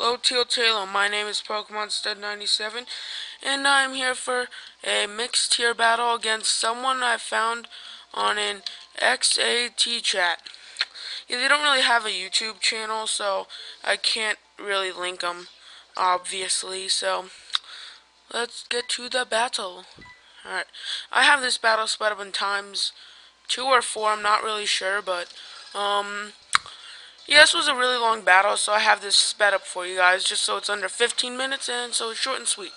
Hello Taylor, my name is PokemonStud97 and I'm here for a mixed tier battle against someone I found on an XAT chat. Yeah, they don't really have a YouTube channel, so I can't really link them, obviously, so let's get to the battle. Alright, I have this battle split up in times 2 or 4, I'm not really sure, but, yeah, this was a really long battle, so I have this sped up for you guys, just so it's under 15 minutes, and so it's short and sweet.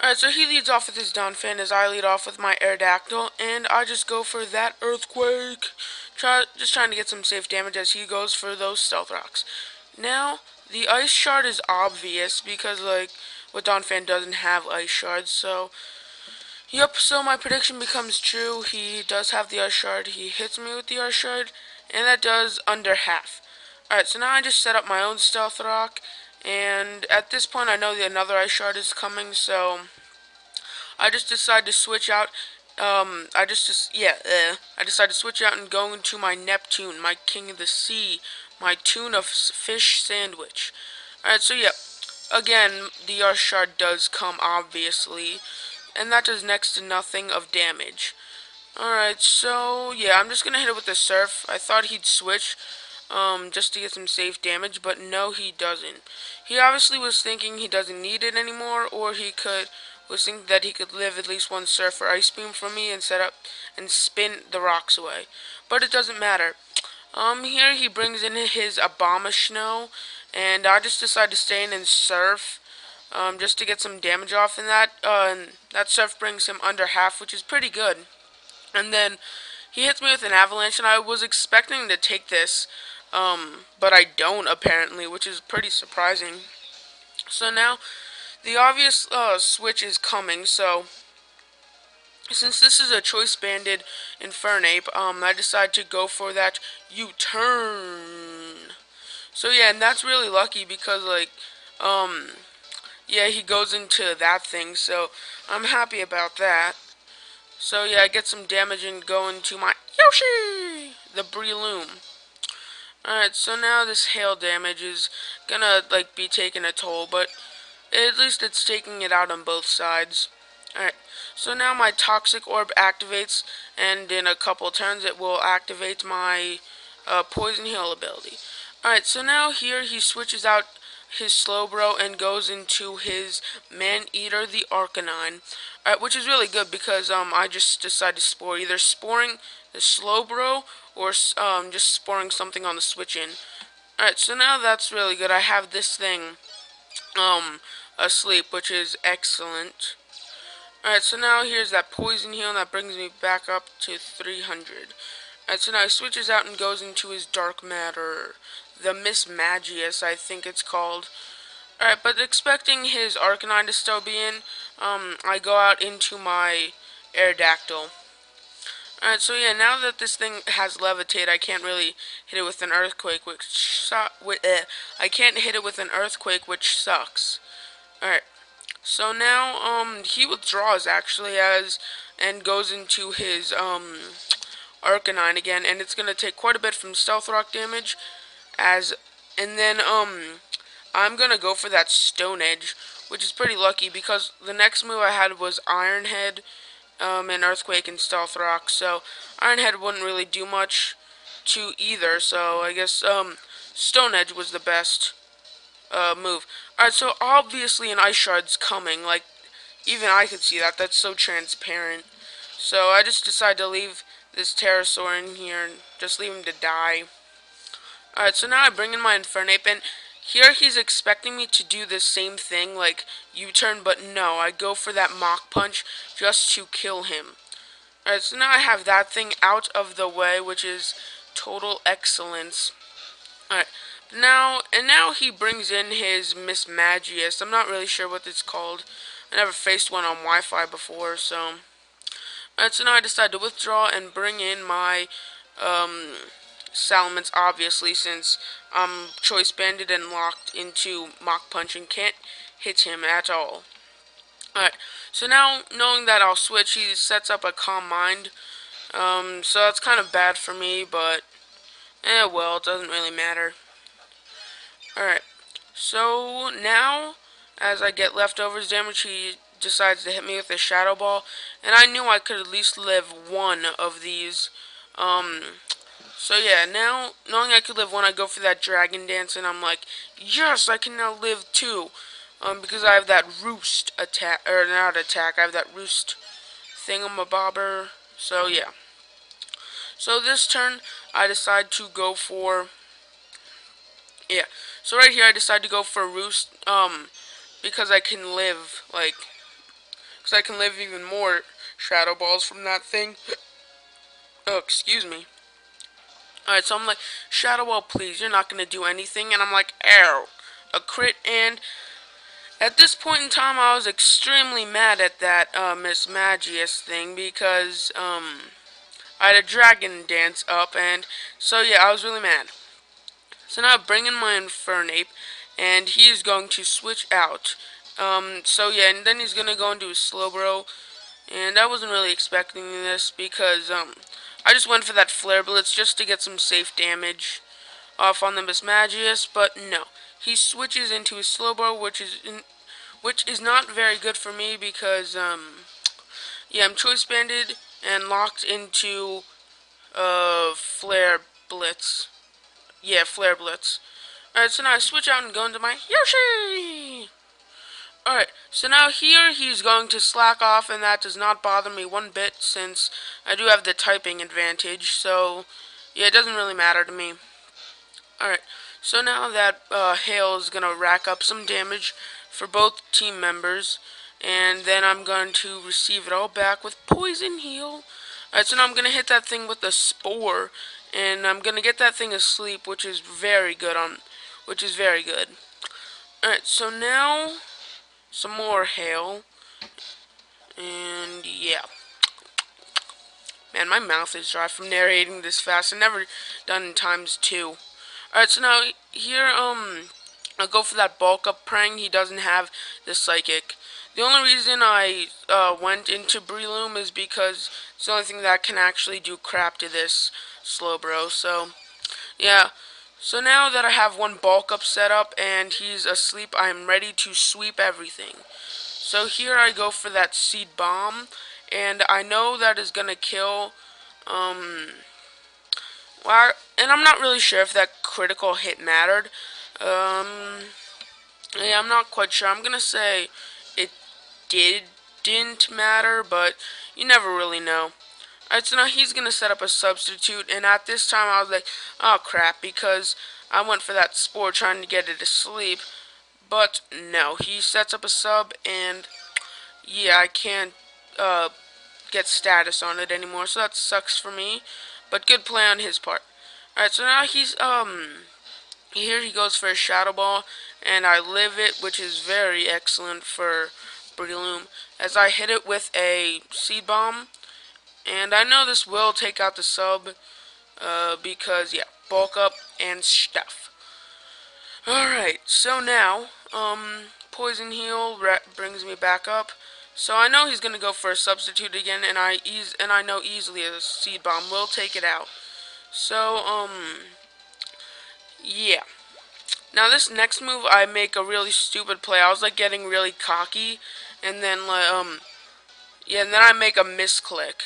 Alright, so he leads off with his Donphan, as I lead off with my Aerodactyl, and I just go for that Earthquake. Just trying to get some safe damage as he goes for those Stealth Rocks. Now, the Ice Shard is obvious, because, like, what Donphan doesn't have Ice Shards, so... Yep, so my prediction becomes true. He does have the Ice Shard. He hits me with the Ice Shard, and that does under half. Alright, so now I just set up my own Stealth Rock, and at this point I know that another Ice Shard is coming, so I just decide to switch out. I decided to switch out and go into my Neptune, my King of the Sea, my Tuna Fish Sandwich. Alright, so yeah, again, the Ice Shard does come, obviously, and that does next to nothing of damage. Alright, so, yeah, I'm just gonna hit it with the Surf. I thought he'd switch, just to get some safe damage, but no, he doesn't. He obviously was thinking he doesn't need it anymore, or was thinking that he could live at least one Surf or Ice Beam from me and set up and spin the rocks away. But it doesn't matter. Here he brings in his Abomasnow, and I just decide to stay in and Surf. Just to get some damage off in that, and that Surf brings him under half, which is pretty good. And then he hits me with an Avalanche, and I was expecting to take this, but I don't, apparently, which is pretty surprising. So now, the obvious switch is coming, so since this is a Choice Banded Infernape, I decide to go for that U-turn. So yeah, and that's really lucky because, like, yeah, he goes into that thing, so I'm happy about that. So yeah, I get some damage and go into my Yoshi! The Breloom. Alright, so now this hail damage is gonna, like, be taking a toll, but at least it's taking it out on both sides. Alright, so now my Toxic Orb activates, and in a couple turns it will activate my Poison Heal ability. Alright, so now here he switches out his Slowbro and goes into his Man-Eater, the Arcanine, which is really good because I just decided to spore, either sporing the Slowbro or just sporing something on the switch in. Alright, so now that's really good. I have this thing asleep, which is excellent. Alright, so now here's that Poison Heal, and that brings me back up to 300. Alright, so now he switches out and goes into his Dark Matter. The Mismagius, I think it's called. Alright, but expecting his Arcanine to still be in, I go out into my Aerodactyl. Alright, so yeah, now that this thing has Levitate, I can't really hit it with an Earthquake, I can't hit it with an Earthquake, which sucks. Alright, so now, he withdraws, actually, and goes into his, Arcanine again, and it's gonna take quite a bit from Stealth Rock damage, and then, I'm gonna go for that Stone Edge, which is pretty lucky, because the next move I had was Iron Head, and Earthquake and Stealth Rock, so Iron Head wouldn't really do much to either, so I guess, Stone Edge was the best, move. Alright, so obviously an Ice Shard's coming, like, even I could see that, that's so transparent. So I just decided to leave this Pterosaur in here, and just leave him to die. Alright, so now I bring in my Infernape, and here he's expecting me to do the same thing, like U-turn, but no, I go for that Mach Punch just to kill him. Alright, so now I have that thing out of the way, which is total excellence. Alright, now he brings in his Mismagius. I'm not really sure what it's called. I never faced one on Wi-Fi before, so... Alright, so now I decide to withdraw and bring in my, Salamence, obviously, since I'm Choice Banded and locked into Mach Punch and can't hit him at all. Alright, so now, knowing that I'll switch, he sets up a Calm Mind, so that's kind of bad for me, but, well, it doesn't really matter. Alright, So now, as I get leftovers damage, he decides to hit me with a Shadow Ball, and I knew I could at least live one of these. Um, so yeah, now, knowing I could live one, I go for that Dragon Dance, and I'm like, yes, I can now live two. Because I have that Roost attack, or not attack, I have that Roost thingamabobber. So yeah. So this turn, I decide to go for, yeah. So right here, I decide to go for Roost, because I can live, like, because I can live even more Shadow Balls from that thing. Oh, excuse me. Alright, so I'm like, Shadow Ball, please, you're not going to do anything. And I'm like, ow, a crit. And at this point in time, I was extremely mad at that Miss Magius thing because I had a Dragon Dance up. And so, yeah, I was really mad. So now I bring in my Infernape, and he is going to switch out. So, yeah, and then he's going to go into his Slowbro. And I wasn't really expecting this because I just went for that Flare Blitz just to get some safe damage off on the Miss Magius, but no. He switches into his Slowbro, which is not very good for me because yeah, I'm Choice Banded and locked into Flare Blitz. Yeah, Flare Blitz. Alright, so now I switch out and go into my Yoshi! Alright, so now here he's going to slack off, and that does not bother me one bit since I do have the typing advantage, so yeah, it doesn't really matter to me. Alright, so now that Hail is going to rack up some damage for both team members, and then I'm going to receive it all back with Poison Heal. Alright, so now I'm going to hit that thing with a Spore, and I'm going to get that thing asleep, which is very good. Alright, so now some more Hail, and yeah. Man, my mouth is dry from narrating this fast. I've never done ×2. Alright, so now here, I'll go for that bulk up Prang. He doesn't have the Psychic. The only reason I went into Breloom is because it's the only thing that can actually do crap to this Slowbro. So, yeah. So now that I have one bulk up set up and he's asleep, I'm ready to sweep everything. So here I go for that Seed Bomb, and I know that is gonna kill, well, and I'm not really sure if that critical hit mattered. Yeah, I'm not quite sure. I'm gonna say it didn't matter, but you never really know. Alright, so now he's gonna set up a substitute, and at this time I was like, oh crap, because I went for that Spore trying to get it to sleep, but no, he sets up a sub, and yeah, I can't get status on it anymore, so that sucks for me, but good play on his part. Alright, so now he's, here he goes for a Shadow Ball, and I live it, which is very excellent for Breloom, as I hit it with a Seed Bomb, and I know this will take out the sub, because, yeah, bulk up and stuff. Alright, so now, Poison Heal brings me back up. So I know he's gonna go for a substitute again, and I know easily a Seed Bomb will take it out. So, yeah. Now this next move, I make a really stupid play. I was like getting really cocky, and then yeah, and then I make a misclick.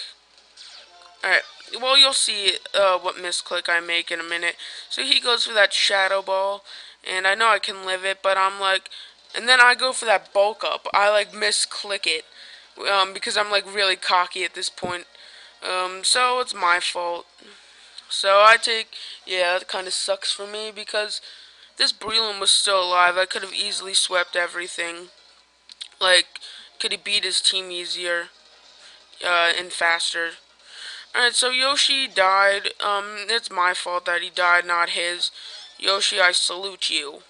Alright, well, you'll see what misclick I make in a minute. So he goes for that Shadow Ball, and I know I can live it, but I'm like, and then I go for that bulk up. I like misclick it, because I'm like really cocky at this point. So it's my fault. So I take, yeah, it kind of sucks for me because this Breloom was still alive. I could have easily swept everything. Like, could he beat his team easier, and faster. Alright, so Yoshi died. It's my fault that he died, not his. Yoshi, I salute you.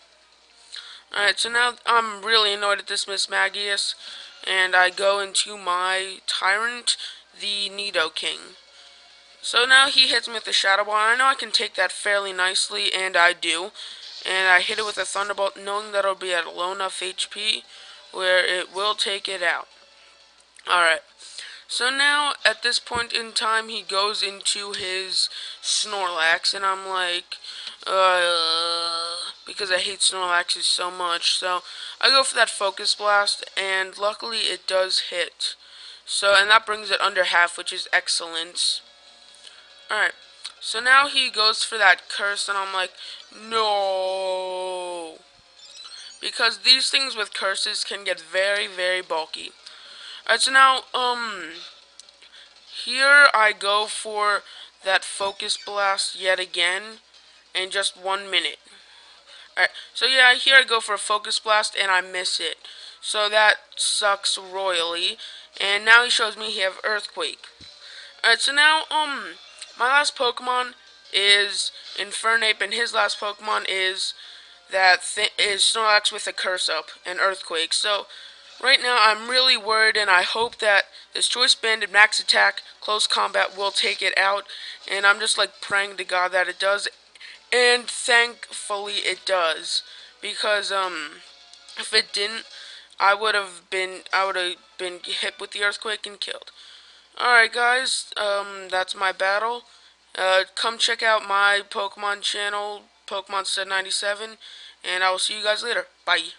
Alright, so now I'm really annoyed at this Miss Magius, and I go into my Tyrant, the Nidoking. So now he hits me with the Shadow Ball, and I know I can take that fairly nicely, and I do. And I hit it with a Thunderbolt, knowing that it'll be at low enough HP, where it will take it out. Alright. So now, at this point in time, he goes into his Snorlax, and I'm like, because I hate Snorlaxes so much. So I go for that Focus Blast, and luckily it does hit. So, and that brings it under half, which is excellent. Alright, so now he goes for that curse, and I'm like, no. Because these things with curses can get very, very bulky. Alright, so now, here I go for that Focus Blast yet again in just 1 minute. Alright, so yeah, here I go for a Focus Blast and I miss it. So that sucks royally. And now he shows me he have Earthquake. Alright, so now, my last Pokemon is Infernape, and his last Pokemon is is Snorlax with a Curse Up and Earthquake. So, right now, I'm really worried, and I hope that this Choice Banded Max Attack Close Combat will take it out, and I'm just, like, praying to God that it does, and thankfully it does, because, if it didn't, I would have been hit with the Earthquake and killed. Alright guys, that's my battle. Come check out my Pokemon channel, PokemonStud97, and I will see you guys later. Bye.